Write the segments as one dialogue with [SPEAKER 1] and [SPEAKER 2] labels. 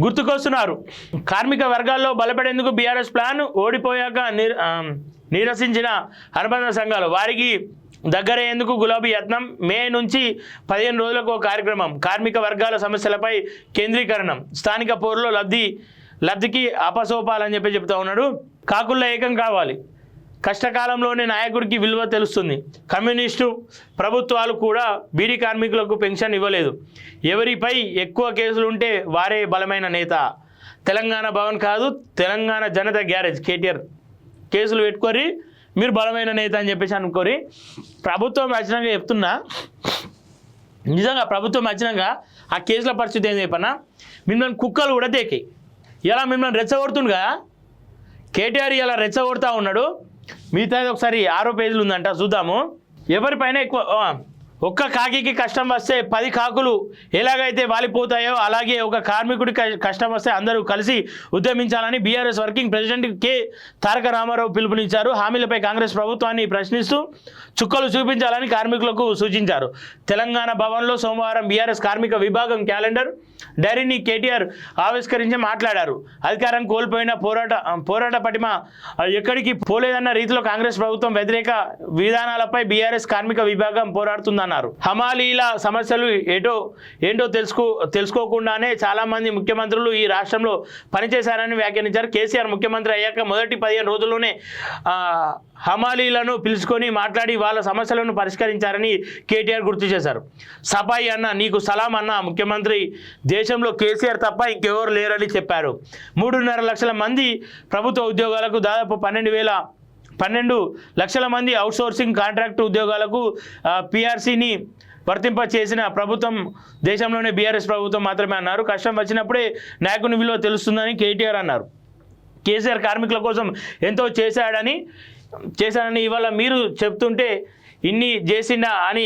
[SPEAKER 1] గుర్తుకొస్తున్నారు. కార్మిక వర్గాల్లో బలపడేందుకు BRS plan, ఓడిపోయాక నిరసించిన అనుబంధ సంఘాలు, వారికి దగ్గరయ్యేందుకు గులాబీ యత్నం, మే నుంచి 15 రోజులకు కార్యక్రమం, కార్మిక వర్గాల సమస్యలపై కేంద్రీకరణం, స్థానిక పౌరుల లబ్ధికి అపసోపాలని చెప్తా ఉన్నాడు. కాకుల్లో ఏకం కావాలి, కష్టకాలంలోనే నాయకుడికి విలువ తెలుస్తుంది. కమ్యూనిస్టు ప్రభుత్వాలు కూడా బీడీ కార్మికులకు పెన్షన్ ఇవ్వలేదు. ఎవరిపై ఎక్కువ కేసులుంటే వారే బలమైన నేత. తెలంగాణ భవన్ కాదు, తెలంగాణ జనత గ్యారేజ్. కేటీఆర్ కేసులు పెట్టుకొని మీరు బలమైన నేత అని చెప్పేసి అనుకోరి. ప్రభుత్వం వచ్చినాక చెప్తున్నా, నిజంగా ప్రభుత్వం వచ్చినాక ఆ కేసుల పరిస్థితి ఏం చెప్పన్నా, మిమ్మల్ని కుక్కలు కూడా దేకాయి. ఇలా మిమ్మల్ని రెచ్చగొడుతుండగా కేటీఆర్ ఇలా రెచ్చగొడతా ఉన్నాడు. మిగతా ఒకసారి 6వ పేజీలు ఉందంట, చూద్దాము. ఎవరిపైన ఎక్కువ, ఒక్క కాకికి కష్టం వస్తే 10 కాకులు ఎలాగైతే వాలిపోతాయో అలాగే ఒక కార్మికుడి కష్టం వస్తే అందరూ కలిసి ఉద్యమించాలని బీఆర్ఎస్ వర్కింగ్ ప్రెసిడెంట్ కె తారక రామారావు పిలుపునిచ్చారు. హామీలపై కాంగ్రెస్ ప్రభుత్వాన్ని ప్రశ్నిస్తూ చుక్కలు చూపించాలని కార్మికులకు సూచించారు. తెలంగాణ భవన్లో సోమవారం బీఆర్ఎస్ కార్మిక విభాగం క్యాలెండర్ డైరీని కేటీఆర్ ఆవిష్కరించి మాట్లాడారు. అధికారం కోల్పోయిన పోరాట పటిమ ఎక్కడికి పోలేదన్న రీతిలో కాంగ్రెస్ ప్రభుత్వం వ్యతిరేక విధానాలపై బీఆర్ఎస్ కార్మిక విభాగం పోరాడుతుందన్నారు. హమాలీల సమస్యలు ఏంటో తెలుసుకోకుండానే చాలా మంది ముఖ్యమంత్రులు ఈ రాష్ట్రంలో పనిచేశారని వ్యాఖ్యానించారు. కేసీఆర్ ముఖ్యమంత్రి అయ్యాక మొదటి 15 రోజుల్లోనే హమాలీలను పిలుచుకొని మాట్లాడి వాళ్ళ సమస్యలను పరిష్కరించారని కేటీఆర్ గుర్తు చేశారు. సఫాయి అన్న, నీకు సలాం అన్న ముఖ్యమంత్రి దేశంలో కేసీఆర్ తప్ప ఇంకెవరు లేరని చెప్పారు. 3.5 లక్షల మంది ప్రభుత్వ ఉద్యోగాలకు, దాదాపు 12 లక్షల మంది అవుట్సోర్సింగ్ కాంట్రాక్టు ఉద్యోగాలకు పీఆర్సీని వర్తింప చేసిన ప్రభుత్వం దేశంలోనే బీఆర్ఎస్ ప్రభుత్వం మాత్రమే అన్నారు. కష్టం వచ్చినప్పుడే నాయకుని విలువ తెలుస్తుందని కేటీఆర్ అన్నారు. కేసీఆర్ కార్మికుల కోసం ఎంతో చేశాడని ఇవాళ మీరు చెప్తుంటే ఇన్ని చేసిండా అని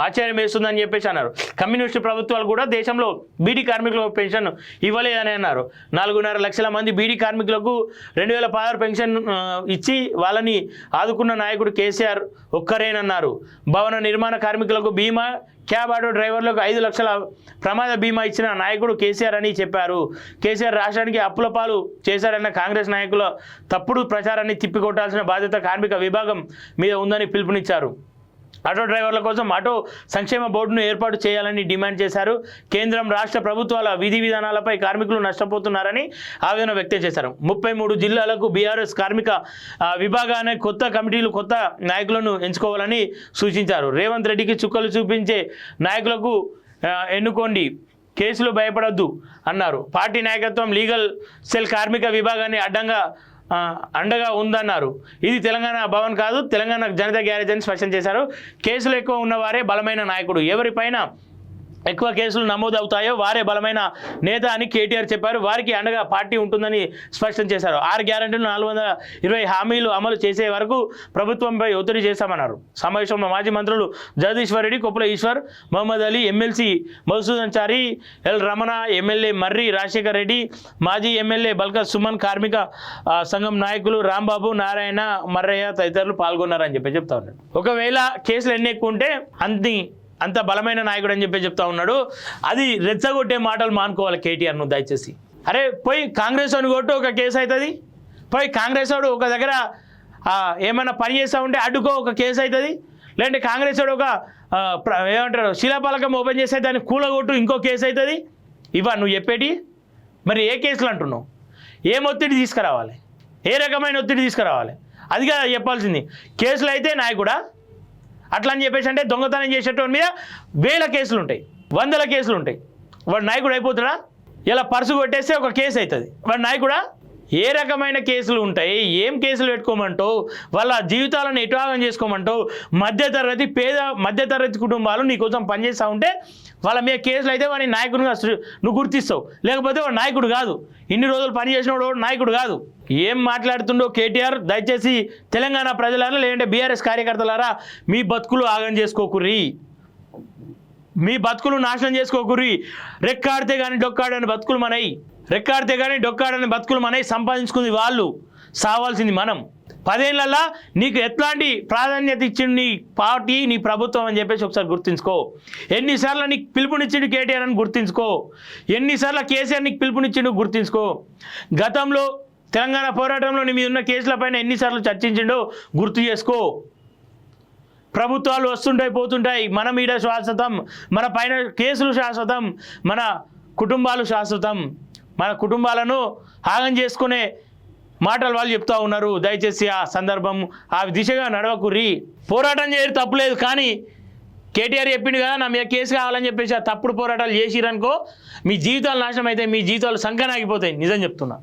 [SPEAKER 1] ఆశ్చర్యం వేస్తుందని చెప్పేసి అన్నారు. కమ్యూనిస్టు ప్రభుత్వాలు కూడా దేశంలో బీడీ కార్మికులకు పెన్షన్ ఇవ్వలేదని అన్నారు. 4.5 లక్షల మంది బీడీ కార్మికులకు 2016 పెన్షన్ ఇచ్చి వాళ్ళని ఆదుకున్న నాయకుడు కేసీఆర్ ఒక్కరేనన్నారు. భవన నిర్మాణ కార్మికులకు బీమా, క్యాబ్ ఆటో డ్రైవర్లకు 5 లక్షల ప్రమాద బీమా ఇచ్చిన నాయకుడు కేసీఆర్ అని చెప్పారు. కేసీఆర్ రాష్ట్రానికి అప్పుల పాలు చేశారన్న కాంగ్రెస్ నాయకుల తప్పుడు ప్రచారాన్ని తిప్పికొట్టాల్సిన బాధ్యత కార్మిక విభాగం మీద ఉందని పిలుపునిచ్చారు. ఆటో డ్రైవర్ల కోసం ఆటో సంక్షేమ బోర్డును ఏర్పాటు చేయాలని డిమాండ్ చేశారు. కేంద్రం రాష్ట్ర ప్రభుత్వాల విధి విధానాలపై కార్మికులు నష్టపోతున్నారని ఆవేదన వ్యక్తం చేశారు. 33 జిల్లాలకు బీఆర్ఎస్ కార్మిక విభాగాన్ని కొత్త కమిటీలు, కొత్త నాయకులను ఎంచుకోవాలని సూచించారు. రేవంత్ రెడ్డికి చుక్కలు చూపించే నాయకులకు ఎన్నుకోండి, కేసులు భయపడొద్దు అన్నారు. పార్టీ నాయకత్వం లీగల్ సెల్ కార్మిక విభాగాన్ని అండగా ఉందన్నారు. ఇది తెలంగాణ భవన్ కాదు, తెలంగాణ జనతా గ్యారేజ్ అని స్పష్టం చేశారు. కేసులు ఎక్కువ ఉన్నవారే బలమైన నాయకుడు, ఎవరిపైన ఎక్కువ కేసులు నమోదవుతాయో వారే బలమైన నేత అని కేటీఆర్ చెప్పారు. వారికి అండగా పార్టీ ఉంటుందని స్పష్టం చేశారు. 6 గ్యారెంటీలు 420 హామీలు అమలు చేసే వరకు ప్రభుత్వంపై ఒత్తిడి చేశామన్నారు. సమావేశంలో మాజీ మంత్రులు జగదీశ్వర్ రెడ్డి, కొప్పుల ఈశ్వర్, మహమ్మద్ అలీ, ఎమ్మెల్సీ మధుసూదన్ చారి, ఎల్ రమణ, ఎమ్మెల్యే మర్రి రాజశేఖర్ రెడ్డి, మాజీ ఎమ్మెల్యే బల్క సుమన్, కార్మిక సంఘం నాయకులు రాంబాబు, నారాయణ, మర్రయ్య తదితరులు పాల్గొన్నారని చెప్తా ఉన్నారు. ఒకవేళ కేసులు ఎన్ని ఎక్కువ ఉంటే అంత బలమైన నాయకుడు అని చెప్తా ఉన్నాడు. అది రెచ్చగొట్టే మాటలు మానుకోవాలి కేటీఆర్. నువ్వు దయచేసి అరే పోయి కాంగ్రెస్ వాడిని కొట్టు, ఒక కేసు అవుతుంది. పోయి కాంగ్రెస్ వాడు ఒక దగ్గర ఏమైనా పని చేస్తూ ఉంటే అడ్డుకో, ఒక కేసు అవుతుంది. లేదంటే కాంగ్రెస్ వాడు ఒక ఏమంటారు శిలాపలకం ఓపెన్ చేస్తే దాన్ని కూలగొట్టు, ఇంకో కేసు అవుతుంది. ఇవా నువ్వు చెప్పేటి? మరి ఏ కేసులు అంటున్నావు? ఏం ఒత్తిడి తీసుకురావాలి, ఏ రకమైన ఒత్తిడి తీసుకురావాలి, అదిగా చెప్పాల్సింది. కేసులు అయితే నాయకుడా అట్లా అని చెప్పేసి అంటే దొంగతనం చేసేటోని మీద 1000 కేసులు ఉంటాయి, 100 కేసులు ఉంటాయి. వాడు నాయకుడు అయిపోతాడా? ఇలా పర్సు కొట్టేస్తే ఒక కేసు అవుతుంది. వాడు నాయకుడా? ఏ రకమైన కేసులు ఉంటాయి? ఏం కేసులు పెట్టుకోమంటావు? వాళ్ళ జీవితాలను ఎటువాగం చేసుకోమంటావు? మధ్యతరగతి కుటుంబాలు నీకోసం పనిచేస్తూ ఉంటే వాళ్ళ మీద కేసులు అయితే వాడిని నాయకుడిగా నువ్వు గుర్తిస్తావు. లేకపోతే వాడు నాయకుడు కాదు. ఇన్ని రోజులు పనిచేసినోడు నాయకుడు కాదు. ఏం మాట్లాడుతుండో కేటీఆర్, దయచేసి తెలంగాణ ప్రజలారా లేదంటే బీఆర్ఎస్ కార్యకర్తలారా మీ బతుకులు ఆగం చేసుకోకుర్రి, మీ బతుకులు నాశనం చేసుకోకుర్రి. రెక్కాడితే కానీ డొక్కాడని బతుకులు మనయి, రెక్కాడితే కానీ డొక్కాడని బతుకులు మనయి. సంపాదించుకుంది వాళ్ళు, సావాల్సింది మనం. 10 ఏళ్లలో నీకు ఎట్లాంటి ప్రాధాన్యత ఇచ్చిండు నీ పార్టీ నీ ప్రభుత్వం అని చెప్పేసి ఒకసారి గుర్తుంచుకో. ఎన్నిసార్లు నీకు పిలుపునిచ్చిండు కేటీఆర్ అని గుర్తుంచుకో. ఎన్నిసార్లు కేసీఆర్ నీకు పిలుపునిచ్చిండు గుర్తుంచుకో. గతంలో తెలంగాణ పోరాటంలో నీ మీద ఉన్న కేసులపైన ఎన్నిసార్లు చర్చించిండో గుర్తు చేసుకో. ప్రభుత్వాలు వస్తుంటాయి పోతుంటాయి, మన మీద శాశ్వతం, మన పైన కేసులు శాశ్వతం, మన కుటుంబాలు శాశ్వతం. మన కుటుంబాలను ఆగం చేసుకునే మాటలు వాళ్ళు చెప్తూ ఉన్నారు. దయచేసి ఆ సందర్భం ఆ దిశగా నడవకుర్రి. పోరాటం చేయరు తప్పులేదు, కానీ కేటీఆర్ చెప్పిండు కదా నా మీద కేసు కావాలని చెప్పేసి ఆ తప్పుడు పోరాటాలు చేసిరనుకో మీ జీవితాలు నాశనం అయితే, మీ జీవితాలు సంకనాగిపోతాయి. నిజం చెప్తున్నా.